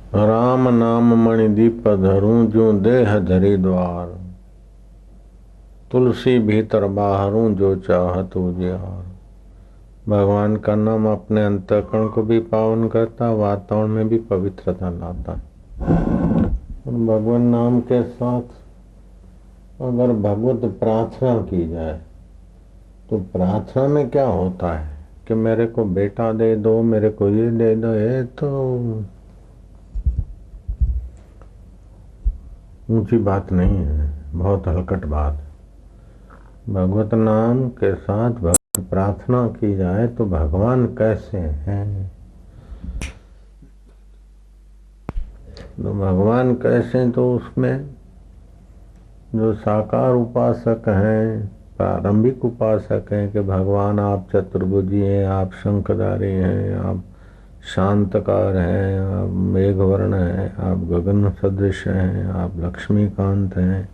राम नाम मणि दीप धरूं जो देह धरि द्वार। तुलसी भीतर बाहरूं जो चाहत उजियार। भगवान का नाम अपने अंतःकरण को भी पावन करता, वातावरण में भी पवित्रता लाता है। और भगवान नाम के साथ अगर भगवत प्रार्थना की जाए तो प्रार्थना में क्या होता है कि मेरे को बेटा दे दो, मेरे को ये दे दो, ये तो ऊंची बात नहीं है, बहुत हलकट बात। भगवत नाम के साथ भगवत प्रार्थना की जाए तो भगवान कैसे हैं, तो भगवान कैसे, तो उसमें जो साकार उपासक हैं, प्रारंभिक उपासक हैं कि भगवान आप चतुर्भुजी हैं, आप शंखधारी हैं, आप शांतकार हैं, आप मेघवर्ण हैं, आप गगन सदृश हैं, आप लक्ष्मीकांत हैं,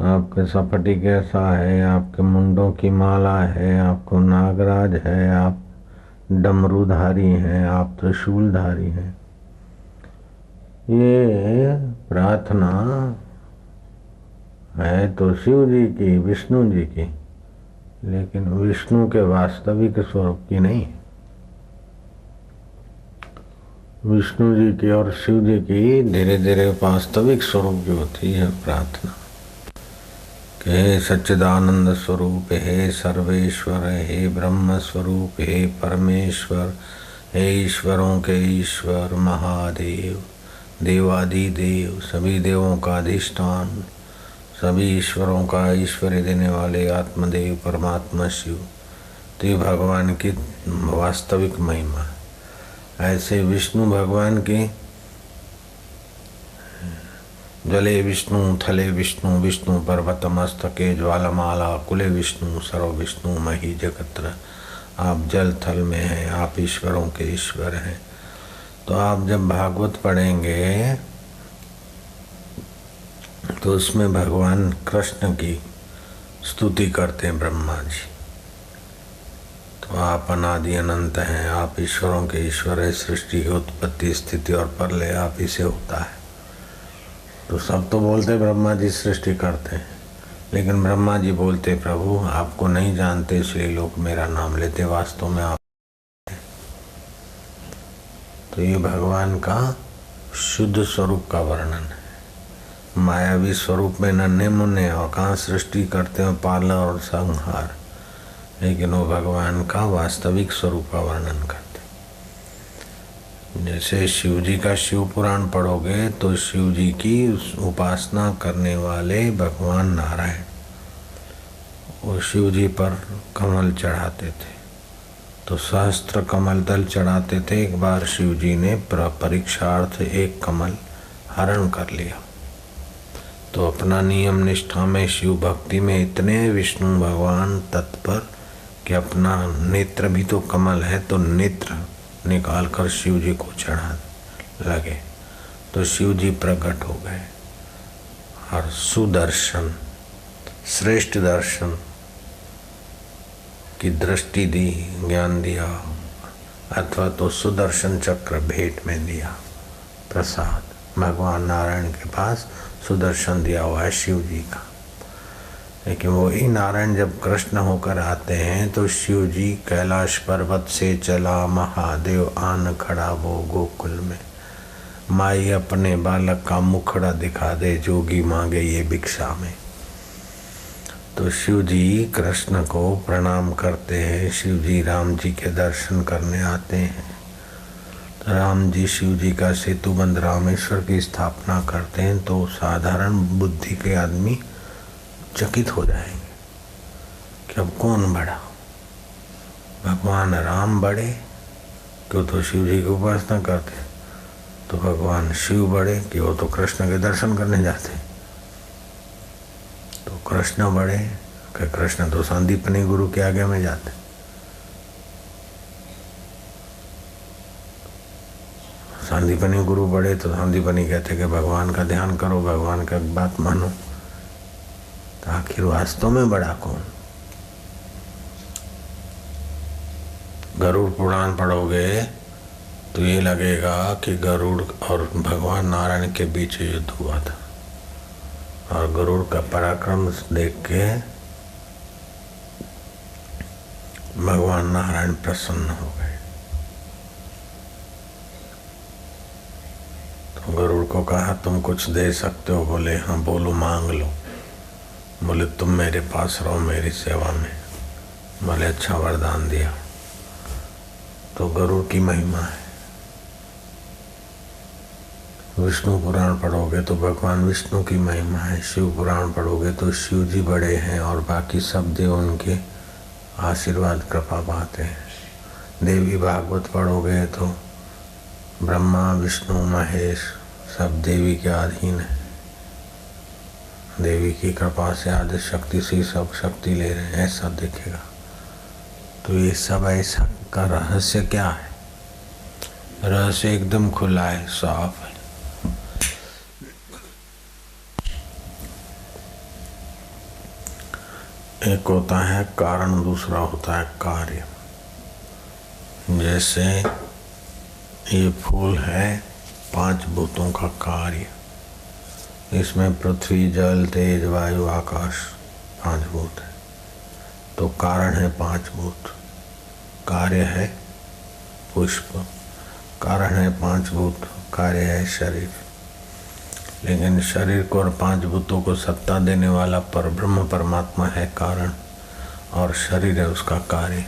आपके सपटी कैसा है, आपके मुंडों की माला है, आपको नागराज है, आप डमरूधारी हैं, आप त्रिशूलधारी हैं। ये प्रार्थना है तो शिव जी की, विष्णु जी की, लेकिन विष्णु के वास्तविक स्वरूप की नहीं। विष्णु जी की और शिव जी की धीरे धीरे वास्तविक स्वरूप की होती है प्रार्थना। कि हे सच्चिदानंद स्वरूप, हे सर्वेश्वर, हे ब्रह्म स्वरूप, हे परमेश्वर, हे ईश्वरों के ईश्वर, महादेव, देवादिदेव, सभी देवों का अधिष्ठान, सभी ईश्वरों का ईश्वरी देने वाले आत्मदेव परमात्मा शिव, तो ये भगवान की वास्तविक महिमा। ऐसे विष्णु भगवान की जले विष्णु, थले विष्णु, विष्णु पर्वत मस्तके ज्वालामाला, कुले विष्णु, सर्व विष्णु मही जगत्र। आप जल थल में हैं, आप ईश्वरों के ईश्वर हैं। तो आप जब भागवत पढ़ेंगे तो उसमें भगवान कृष्ण की स्तुति करते हैं ब्रह्मा जी। तो आप अनादि अनंत हैं, आप ईश्वरों के ईश्वर है, सृष्टि की उत्पत्ति स्थिति और प्रलय आप ही से होता है। तो सब तो बोलते ब्रह्मा जी सृष्टि करते हैं, लेकिन ब्रह्मा जी बोलते प्रभु आपको नहीं जानते इसलिए लोग मेरा नाम लेते, वास्तव में आप। तो ये भगवान का शुद्ध स्वरूप का वर्णन है। मायावी स्वरूप में नन्हे मुन्ने और कहाँ सृष्टि करते हैं, पालन और संहार, लेकिन वो भगवान का वास्तविक स्वरूप का वर्णन करते। जैसे शिव जी का शिव पुराण पढ़ोगे तो शिव जी की उपासना करने वाले भगवान नारायण वो शिव जी पर कमल चढ़ाते थे, तो सहस्त्र कमल दल चढ़ाते थे। एक बार शिव जी ने परीक्षार्थ एक कमल हरण कर लिया, तो अपना नियम निष्ठा में शिव भक्ति में इतने विष्णु भगवान तत्पर कि अपना नेत्र भी तो कमल है, तो नेत्र निकाल कर शिव जी को चढ़ा लगे, तो शिव जी प्रकट हो गए और सुदर्शन, श्रेष्ठ दर्शन की दृष्टि दी, ज्ञान दिया, अथवा तो सुदर्शन चक्र भेंट में दिया प्रसाद। भगवान नारायण के पास सुदर्शन दिया हुआ है शिव जी का, लेकिन वही नारायण जब कृष्ण होकर आते हैं तो शिव जी कैलाश पर्वत से चला महादेव आन खड़ा वो गोकुल में। माई अपने बालक का मुखड़ा दिखा दे, जोगी मांगे ये भिक्षा में। तो शिव जी कृष्ण को प्रणाम करते हैं, शिव जी राम जी के दर्शन करने आते हैं। तो राम जी शिव जी का सेतुबंध रामेश्वर की स्थापना करते हैं, तो साधारण बुद्धि के आदमी चकित हो जाएंगे कि अब कौन बड़ा, भगवान राम बड़े क्यों, तो शिव जी की उपासना करते, तो भगवान शिव बड़े कि वो तो कृष्ण के दर्शन करने जाते, तो कृष्ण बड़े कि कृष्ण तो संदीपनी गुरु के आगे में जाते। संदीपनी गुरु बड़े तो संदीपनी कहते कि भगवान का ध्यान करो, भगवान का बात मानो। तो आखिर वास्तव में बड़ा कौन? गरुड़ पुराण पढ़ोगे तो ये लगेगा कि गरुड़ और भगवान नारायण के बीच युद्ध हुआ था, और गरुड़ का पराक्रम देख के भगवान नारायण प्रसन्न हो गए। तो गरुड़ को कहा तुम कुछ दे सकते हो? बोले हाँ। बोलो मांग लो। बोले तुम मेरे पास रहो मेरी सेवा में। बोले अच्छा वरदान दिया। तो गरुड़ की महिमा है। विष्णु पुराण पढ़ोगे तो भगवान विष्णु की महिमा है, शिव पुराण पढ़ोगे तो शिव जी बड़े हैं और बाकी सब देव उनके आशीर्वाद कृपा पाते हैं। देवी भागवत पढ़ोगे तो ब्रह्मा विष्णु महेश सब देवी के अधीन है। देवी की कृपा से आदि शक्ति से सब शक्ति ले रहे हैं, ऐसा दिखेगा। तो ये सब ऐसा का रहस्य क्या है? रहस्य एकदम खुला है, साफ है। एक होता है कारण, दूसरा होता है कार्य। जैसे ये फूल है 5 भूतों का कार्य। इसमें पृथ्वी जल तेज वायु आकाश 5 भूत है। तो कारण है 5 भूत, कार्य है पुष्प। कारण है 5 भूत, कार्य है शरीर। लेकिन शरीर को और 5 भूतों को सत्ता देने वाला परब्रह्म परमात्मा है कारण, और शरीर है उसका कार्य।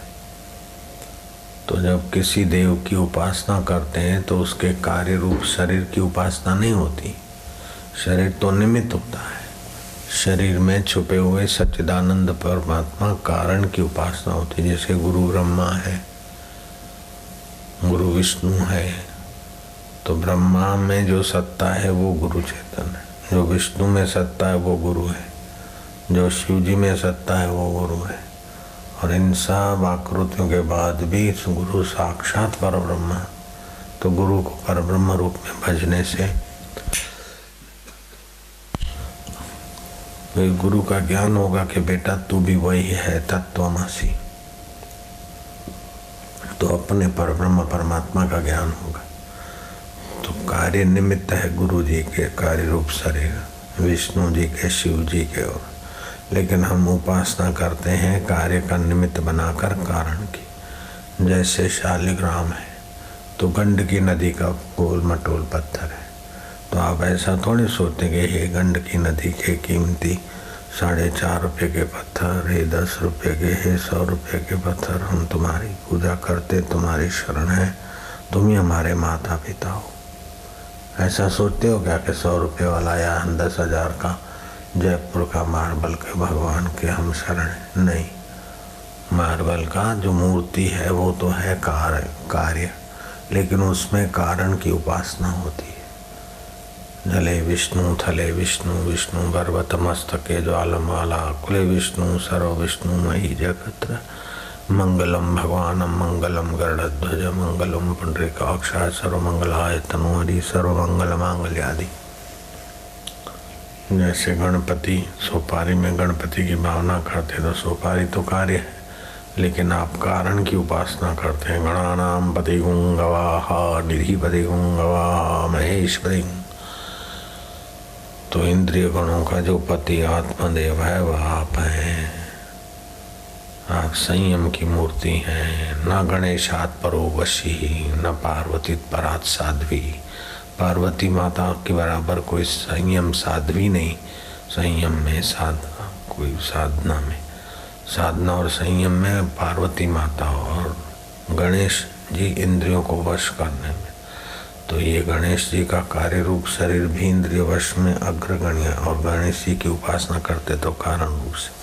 तो जब किसी देव की उपासना करते हैं तो उसके कार्य रूप शरीर की उपासना नहीं होती। शरीर तो निमित्त होता है। शरीर में छुपे हुए सच्चिदानंद परमात्मा कारण की उपासना होती है। जैसे गुरु ब्रह्मा है, गुरु विष्णु है, तो ब्रह्मा में जो सत्ता है वो गुरु चेतन है, जो विष्णु में सत्ता है वो गुरु है, जो शिव जी में सत्ता है वो गुरु है। और इन सब आकृतियों के बाद भी गुरु साक्षात परब्रह्म। तो गुरु को परब्रह्म रूप में भजने से गुरु का ज्ञान होगा कि बेटा तू भी वही है, तत्वमसि। तो अपने परब्रह्म परमात्मा का ज्ञान होगा। तो कार्य निमित्त है गुरु जी के कार्य रूप शरीर, विष्णु जी के, शिव जी के। और लेकिन हम उपासना करते हैं कार्य का निमित्त बनाकर कारण की। जैसे शालिग्राम है तो गंडकी नदी का गोल मटोल पत्थर है। तो आप ऐसा थोड़ी सोचते कि हे गंडकी नदी के कीमती 4.5 रुपये के पत्थर, हे 10 रुपये के, हे 100 रुपये के पत्थर, हम तुम्हारी पूजा करते, तुम्हारी शरण है, तुम ही हमारे माता पिता हो। ऐसा सोचते हो क्या कि 100 रुपये वाला या 10,000 का जयपुर का मार्बल के भगवान के हम शरण है? नहीं। मार्बल का जो मूर्ति है वो तो है कार्य, लेकिन उसमें कारण की उपासना होती है। जले विष्णु थले विष्णु, विष्णु गर्भत मस्तके ज्वालमाला, कुले विष्णु सर्व विष्णु मयि जगत्र, मंगलम भगवानम मंगलम गरुड़ध्वज मंगलम पुंडरीकाक्षाय सर्वमंगलाय तनोहरि सर्वमंगल मांगल्यादि। जैसे गणपति, सोपारी में गणपति की भावना करते तो सोपारी तो कार्य है, लेकिन आप कारण की उपासना करते हैं। गणानाम पति गुंगवाहा निधिपति गुंगवाहा महेशपति। तो इंद्रिय गणों का जो पति आत्मदेव है वह आप हैं। आप संयम की मूर्ति हैं। न गणेशात परो वशी, न पार्वती परात साध्वी। पार्वती माता के बराबर कोई संयम साध्वी नहीं। संयम में साधना, कोई साधना में, साधना और संयम में पार्वती माता, और गणेश जी इंद्रियों को वश करने में। तो ये गणेश जी का कार्य रूप शरीर भी इंद्रिय वश में अग्रगण्य, और गणेश जी की उपासना करते तो कारण रूप से।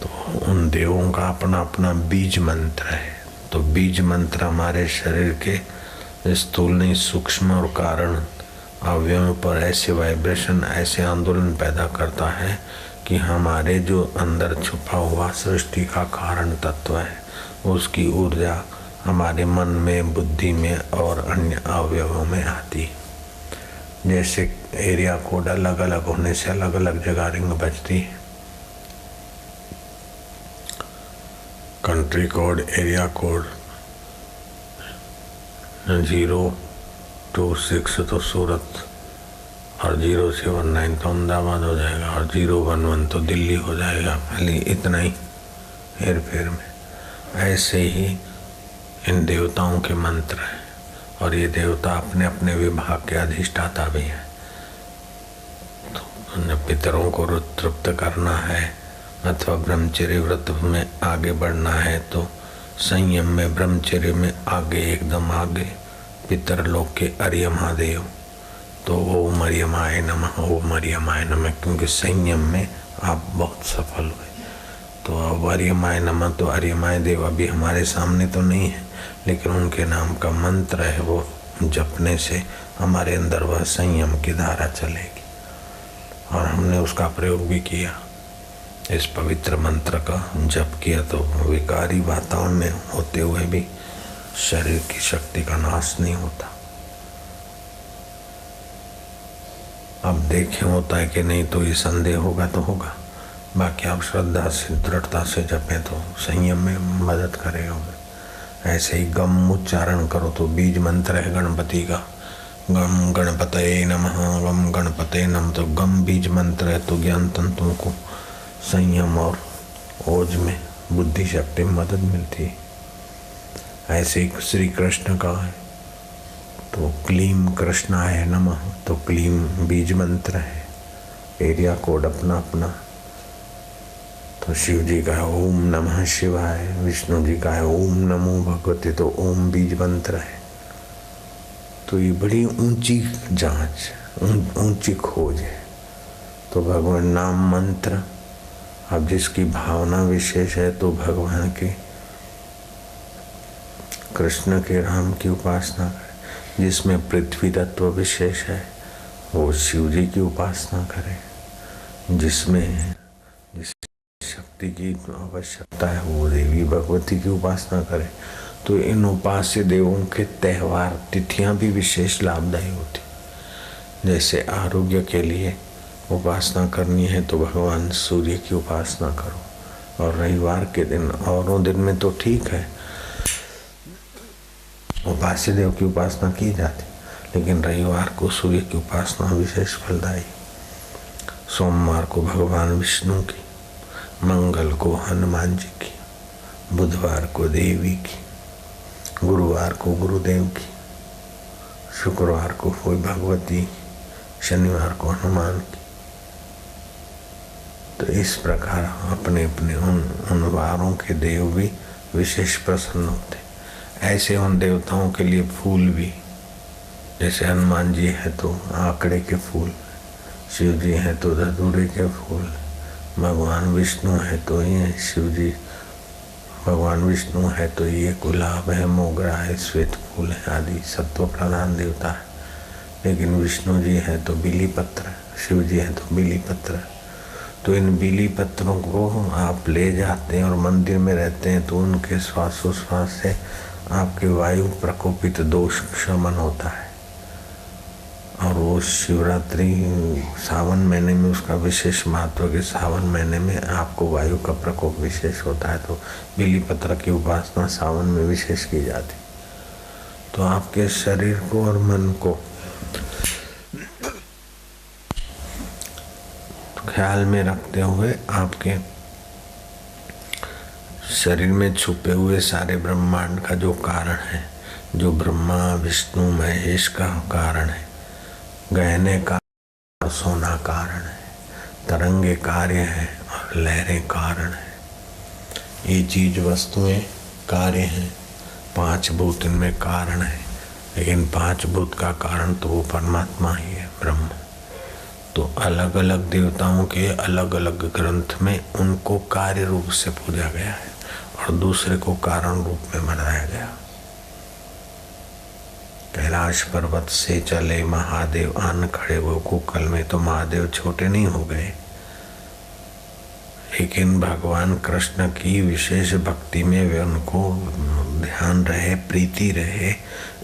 तो उन देवों का अपना अपना बीज मंत्र है। तो बीज मंत्र हमारे शरीर के स्थूल नहीं सूक्ष्म और कारण अवयवों पर ऐसे वाइब्रेशन, ऐसे आंदोलन पैदा करता है कि हमारे जो अंदर छुपा हुआ सृष्टि का कारण तत्व है उसकी ऊर्जा हमारे मन में, बुद्धि में और अन्य अवयवों में आती है। जैसे एरिया कोड अलग अलग होने से अलग अलग जगह रिंग बजती है। कंट्री कोड, एरिया कोड 026 तो सूरत, और 079 तो अहमदाबाद हो जाएगा, और 011 तो दिल्ली हो जाएगा। खाली इतना ही हेर फेर में। ऐसे ही इन देवताओं के मंत्र हैं, और ये देवता अपने अपने विभाग के अधिष्ठाता भी हैं। तो पितरों को तृप्त करना है अथवा ब्रह्मचर्य व्रत में आगे बढ़ना है तो संयम में, ब्रह्मचर्य में आगे, एकदम आगे पितर लोक के अर्य महादेव, तो ओम अर्यमाय नमः, ओम अर्यमाय नमः, क्योंकि संयम में आप बहुत सफल हुए। तो अब अर्यमाय नमः, तो अर्यमाय देव अभी हमारे सामने तो नहीं है, लेकिन उनके नाम का मंत्र है, वो जपने से हमारे अंदर वह संयम की धारा चलेगी। और हमने उसका प्रयोग भी किया, इस पवित्र मंत्र का जप किया, तो विकारी वातावरण में होते हुए भी शरीर की शक्ति का नाश नहीं होता। अब देखें होता है कि नहीं, तो ये संदेह होगा तो होगा, बाकी आप श्रद्धा से, दृढ़ता से जपें तो संयम में मदद करेगा। ऐसे ही गम उच्चारण करो तो बीज मंत्र है गणपति का, गम गणपतये नमः, गम गणपतये नमः, तो गम बीज मंत्र है। तो ज्ञान तंतुओं को संयम और ओज में, बुद्धि शक्ति में मदद मिलती है। ऐसे ही श्री कृष्ण का है तो क्लीम कृष्णाय नमः, तो क्लीम बीज मंत्र है, एरिया कोड अपना अपना। तो शिव जी का है ओम नमः शिवाय, विष्णु जी का है ओम नमो भगवते, तो ओम बीज मंत्र है। तो ये बड़ी ऊंची जांच, ऊंची खोज है। तो भगवान नाम मंत्र, अब जिसकी भावना विशेष है तो भगवान के, कृष्ण के, राम की उपासना करे। जिसमें पृथ्वी तत्व विशेष है वो शिव जी की उपासना करे। जिसमें जिस शक्ति की आवश्यकता है वो देवी भगवती की उपासना करे। तो इन उपास्य देवों के त्यौहार, तिथियां भी विशेष लाभदायी होती। जैसे आरोग्य के लिए उपासना करनी है तो भगवान सूर्य की उपासना करो, और रविवार के दिन, औरों दिन में तो ठीक है उपास्य देव की उपासना की जाती, लेकिन रविवार को सूर्य की उपासना विशेष फलदायी। सोमवार को भगवान विष्णु की, मंगल को हनुमान जी की, बुधवार को देवी की, गुरुवार को गुरुदेव की, शुक्रवार को कोई भगवती, शनिवार को हनुमान की। तो इस प्रकार अपने अपने उन वारों के देव भी विशेष प्रसन्न होते। ऐसे उन देवताओं के लिए फूल भी, जैसे हनुमान जी है तो आंकड़े के फूल, शिव जी है तो धतूरे के फूल, भगवान विष्णु है तो ये शिव जी, भगवान विष्णु है तो ये गुलाब है, मोगरा है, श्वेत फूल है आदि सत्व प्रधान देवता है। लेकिन विष्णु जी है तो बिली पत्र, शिव जी है तो बिली पत्र। तो इन बिली पत्रों को आप ले जाते हैं और मंदिर में रहते हैं तो उनके श्वासोश्वास से आपके वायु प्रकोपित दोष शमन होता है। और वो शिवरात्रि सावन महीने में उसका विशेष महत्व, कि सावन महीने में आपको वायु का प्रकोप विशेष होता है, तो बिली पत्र की उपासना सावन में विशेष की जाती। तो आपके शरीर को और मन को ख्याल में रखते हुए आपके शरीर में छुपे हुए सारे ब्रह्मांड का जो कारण है, जो ब्रह्मा विष्णु महेश का कारण है, गहने का सोना कारण है, तरंगे कार्य है और लहरें कारण है। ये चीज वस्तुएं कार्य हैं, पांच भूत इनमें कारण है, लेकिन पांच भूत का कारण तो वो परमात्मा ही है, ब्रह्म। तो अलग अलग देवताओं के अलग अलग ग्रंथ में उनको कार्य रूप से पूजा गया है और दूसरे को कारण रूप में मनाया गया। कैलाश पर्वत से चले महादेव आन खड़े वो कुकल में, तो महादेव छोटे नहीं हो गए, लेकिन भगवान कृष्ण की विशेष भक्ति में वे उनको ध्यान रहे, प्रीति रहे,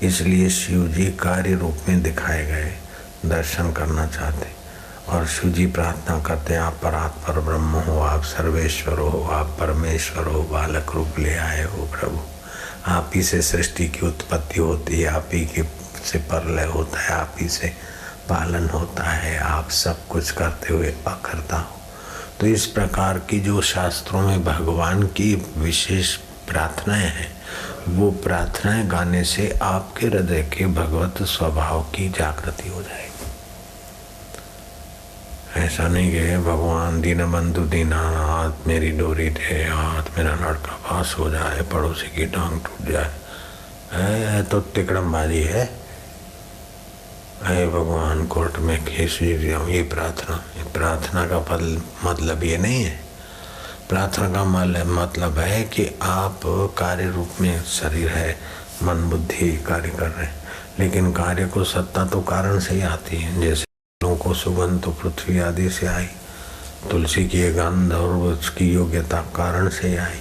इसलिए शिव जी कार्य रूप में दिखाए गए, दर्शन करना चाहते। और शिव जी प्रार्थना करते हैं, आप परात्पर ब्रह्म हो, आप सर्वेश्वर हो, आप परमेश्वर हो, बालक रूप ले आए हो प्रभु। आप ही से सृष्टि की उत्पत्ति होती है, आप ही के से प्रलय होता है, आप ही से पालन होता है, आप सब कुछ करते हुए अकर्ता हो। तो इस प्रकार की जो शास्त्रों में भगवान की विशेष प्रार्थनाएं हैं, वो प्रार्थनाएं गाने से आपके हृदय के भगवत स्वभाव की जागृति हो जाएगी। ऐसा नहीं कि भगवान दीनबंधु दीनानाथ मेरी डोरी दे हाथ, मेरा लड़का पास हो जाए, पड़ोसी की टांग टूट जाए, तो तिकड़मबाजी है। अरे भगवान कोर्ट में केस जीत जाऊँ, ये प्रार्थना का मतलब ये नहीं है। प्रार्थना का मतलब है कि आप कार्य रूप में शरीर है, मन बुद्धि कार्य कर रहे हैं, लेकिन कार्य को सत्ता तो कारण से ही आती है। जैसे फूलों को सुगंध तो पृथ्वी आदि से आई, तुलसी की गंध और उसकी योग्यता कारण से आई,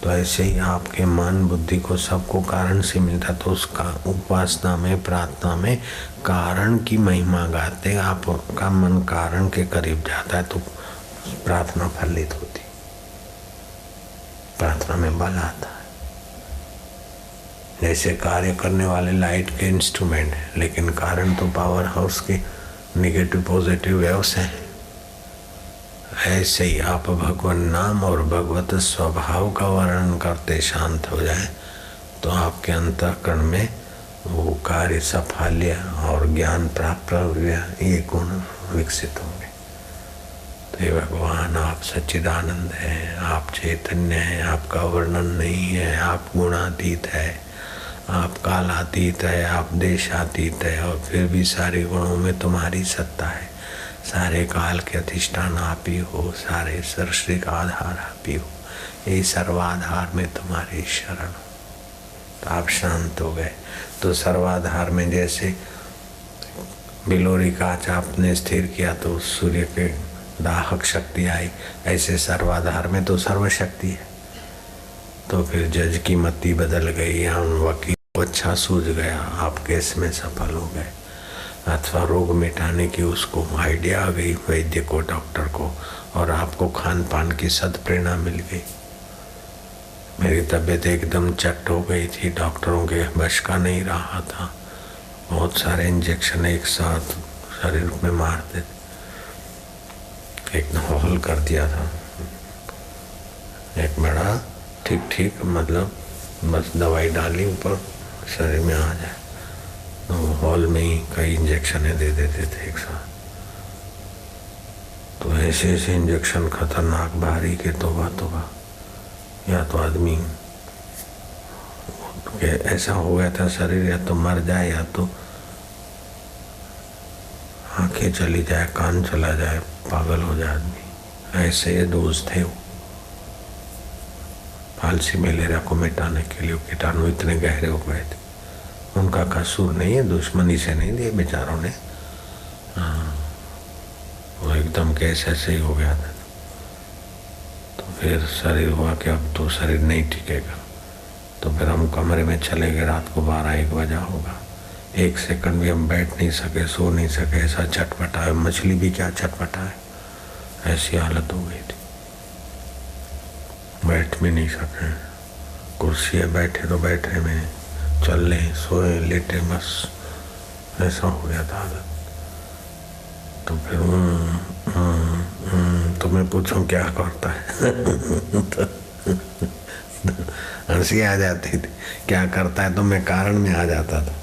तो ऐसे ही आपके मन बुद्धि को सबको कारण से मिलता। तो उसका उपासना में प्रार्थना में कारण की महिमा गाते आपका मन कारण के करीब जाता है, तो प्रार्थना फलित होती, प्रार्थना में बल आता है। जैसे कार्य करने वाले लाइट के इंस्ट्रूमेंट है, लेकिन कारण तो पावर हाउस के निगेटिव पॉजिटिव वेव्स हैं। ऐसे ही आप भगवान नाम और भगवत स्वभाव का वर्णन करते शांत हो जाए, तो आपके अंतःकरण में वो कार्य साफल्य और ज्ञान प्राप्त ये गुण विकसित होंगे। तो ये भगवान आप सच्चिदानंद हैं, आप चैतन्य हैं, आपका वर्णन नहीं है, आप गुणातीत है, आप कालातीत है, आप देशातीत है, और फिर भी सारे गुणों में तुम्हारी सत्ता है। सारे काल के अधिष्ठान आप ही हो, सारे सृष्टि का आधार आप ही हो, यही सर्वाधार में तुम्हारी शरण हो। तो आप शांत हो गए। तो सर्वाधार में जैसे बिलोरी कांच आपने स्थिर किया तो सूर्य के दाहक शक्ति आई, ऐसे सर्वाधार में तो सर्वशक्ति है। तो फिर जज की मति बदल गई, हम वकील को अच्छा सूझ गया, आप केस में सफल हो गए, अथवा रोग मिटाने की उसको आइडिया आ गई वैद्य को, डॉक्टर को, और आपको खान पान की सदप्रेरणा मिल गई। मेरी तबीयत एकदम चट हो गई थी, डॉक्टरों के बश का नहीं रहा था, बहुत सारे इंजेक्शन एक साथ शरीर में मारते, एक हॉल कर दिया था, एक बड़ा ठीक मतलब बस दवाई डाली ऊपर शरीर में आ जाए, तो हॉल में ही कई इंजेक्शनें दे देते थे एक साथ। तो ऐसे ऐसे इंजेक्शन खतरनाक भारी के तोबा, या तो आदमी ऐसा हो गया था शरीर या तो मर जाए या तो आंखें चली जाए, कान चला जाए, पागल हो जाए आदमी। ऐसे ये डोज थे वो फालसी मलेरिया को मिटाने के लिए। कीटाणु इतने गहरे हो गए थे, उनका कसूर नहीं है, दुश्मनी से नहीं दिए बेचारों ने। वो एकदम केस ऐसे ही हो गया था। तो फिर शरीर हुआ कि अब तो शरीर नहीं टिकेगा, तो फिर हम कमरे में चले गए। रात को 12-1 बजा होगा, 1 सेकंड भी हम बैठ नहीं सके, सो नहीं सके, ऐसा छटपटा है। मछली भी क्या छटपटा है, ऐसी हालत हो गई थी, बैठ भी नहीं सके। कुर्सी है, बैठे तो बैठे में, चल लें, सोए, लेटे, बस ऐसा हो गया था हालत। तो फिर तो मैं पूछूं क्या करता है तो हंसी आ जाती थी, क्या करता है, तो मैं कारण में आ जाता था,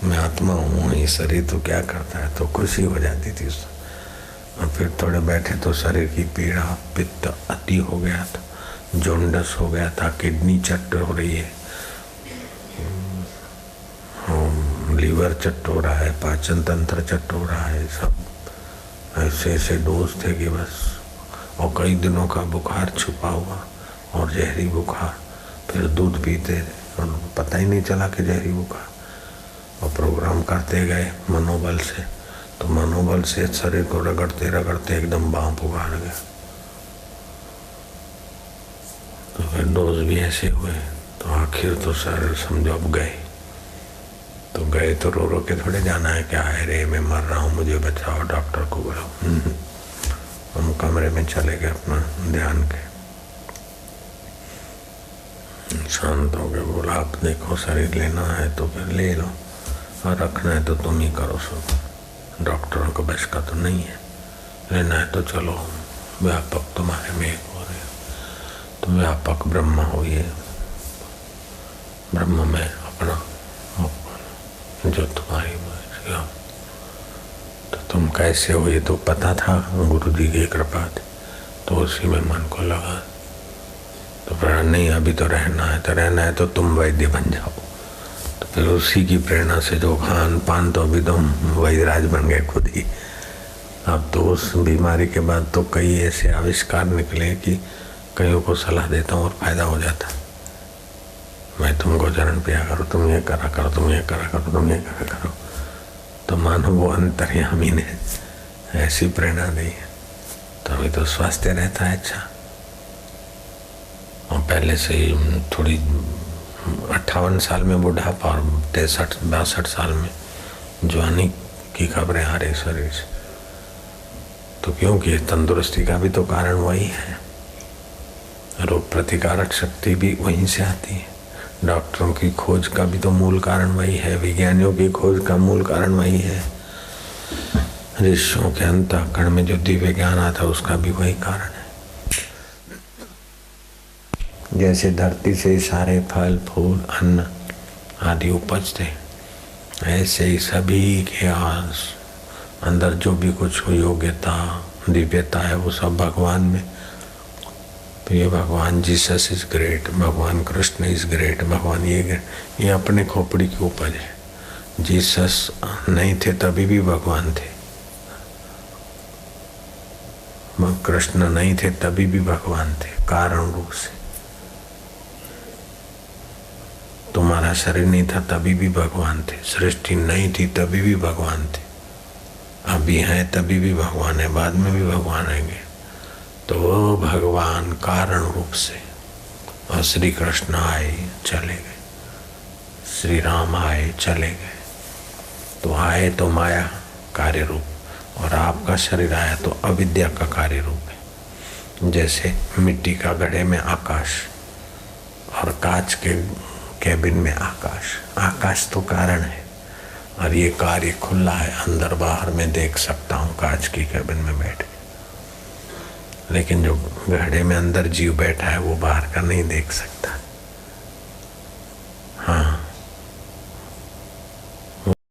मैं आत्मा हूँ, ये शरीर तो क्या करता है, तो खुशी हो जाती थी उससे। और फिर थोड़े बैठे तो शरीर की पीड़ा, पित्त अति हो गया था, जॉन्डस हो गया था, किडनी चट हो रही है, लीवर चट हो रहा है, पाचन तंत्र चट हो रहा है, सब ऐसे ऐसे डोज थे कि बस। और कई दिनों का बुखार छुपा हुआ और जहरी बुखार, फिर दूध पीते और पता ही नहीं चला कि जहरी बुखार। और प्रोग्राम करते गए मनोबल से, तो मनोबल से शरीर को रगड़ते रगड़ते एकदम बाँप उगाड़ गया। तो फिर डोज भी ऐसे हुए, तो आखिर तो शरीर समझो अब गए। तो गए तो रो रो के थोड़े जाना है, क्या है रे मैं मर रहा हूँ मुझे बचाओ, डॉक्टर को बुलाओ। हम कमरे में चले गए अपना ध्यान के, शांत हो गए। बोला आप देखो शरीर लेना है तो फिर ले लो और रखना है तो तुम ही करो सब, डॉक्टरों को बस का तो नहीं है। लेना है तो चलो, व्यापक तुम्हारे में एक हो रहे, तुम व्यापक ब्रह्म हो, ये ब्रह्म में अपना जो तुम्हारी मर्जी। तो तुम कैसे हो ये तो पता था, गुरु जी की कृपा थी, तो उसी में मन को लगा। तो फिर नहीं अभी तो रहना है, तो रहना है तो तुम वैद्य बन जाओ। तो फिर उसी की प्रेरणा से जो खान पान, तो अभी तुम वैद्यराज बन गए खुद ही। अब तो उस बीमारी के बाद तो कई ऐसे आविष्कार निकले कि कईयों को सलाह देता हूँ और फायदा हो जाता। मैं तुमको चरण पिया करो, तुम ये करा करो, तुम ये करा करो, तुम ये करा करो। तो मानो वो अंतर्यामी ने ऐसी प्रेरणा दी है, तो अभी तो स्वास्थ्य रहता है अच्छा। और पहले से ही थोड़ी 58 साल में बुढ़ापा और 63-62 साल में जवानी की खबरें आ रही शरीर से। तो क्योंकि तंदुरुस्ती का भी तो कारण वही है, रोग प्रतिकारक शक्ति भी वहीं से आती है। डॉक्टरों की खोज का भी तो मूल कारण वही है, विज्ञानियों की खोज का मूल कारण वही है। ऋषियों के अंतःकरण में जो दिव्य ज्ञान आता है उसका भी वही कारण है। जैसे धरती से सारे फल फूल अन्न आदि उपजते, ऐसे ही सभी के अंदर जो भी कुछ योग्यता दिव्यता है वो सब भगवान में। तो ये भगवान जीसस इज ग्रेट, भगवान कृष्ण इज ग्रेट, भगवान ये अपने खोपड़ी की उपज है। जीसस नहीं थे तभी भी भगवान थे, कृष्ण नहीं थे तभी भी भगवान थे, कारण रूप से। तुम्हारा शरीर नहीं था तभी भी भगवान थे, सृष्टि नहीं थी तभी भी भगवान थे, अभी है तभी भी भगवान है, बाद में भी भगवान आएंगे। तो वो भगवान कारण रूप से, और श्री कृष्ण आए चले गए, श्री राम आए चले गए। तो आए तो माया कार्य रूप, और आपका शरीर आया तो अविद्या का कार्य रूप है। जैसे मिट्टी का घड़े में आकाश और कांच के कैबिन में आकाश, आकाश तो कारण है और ये कार्य खुला है, अंदर बाहर में देख सकता हूँ कांच की कैबिन में बैठ के। लेकिन जो घड़े में अंदर जीव बैठा है वो बाहर का नहीं देख सकता।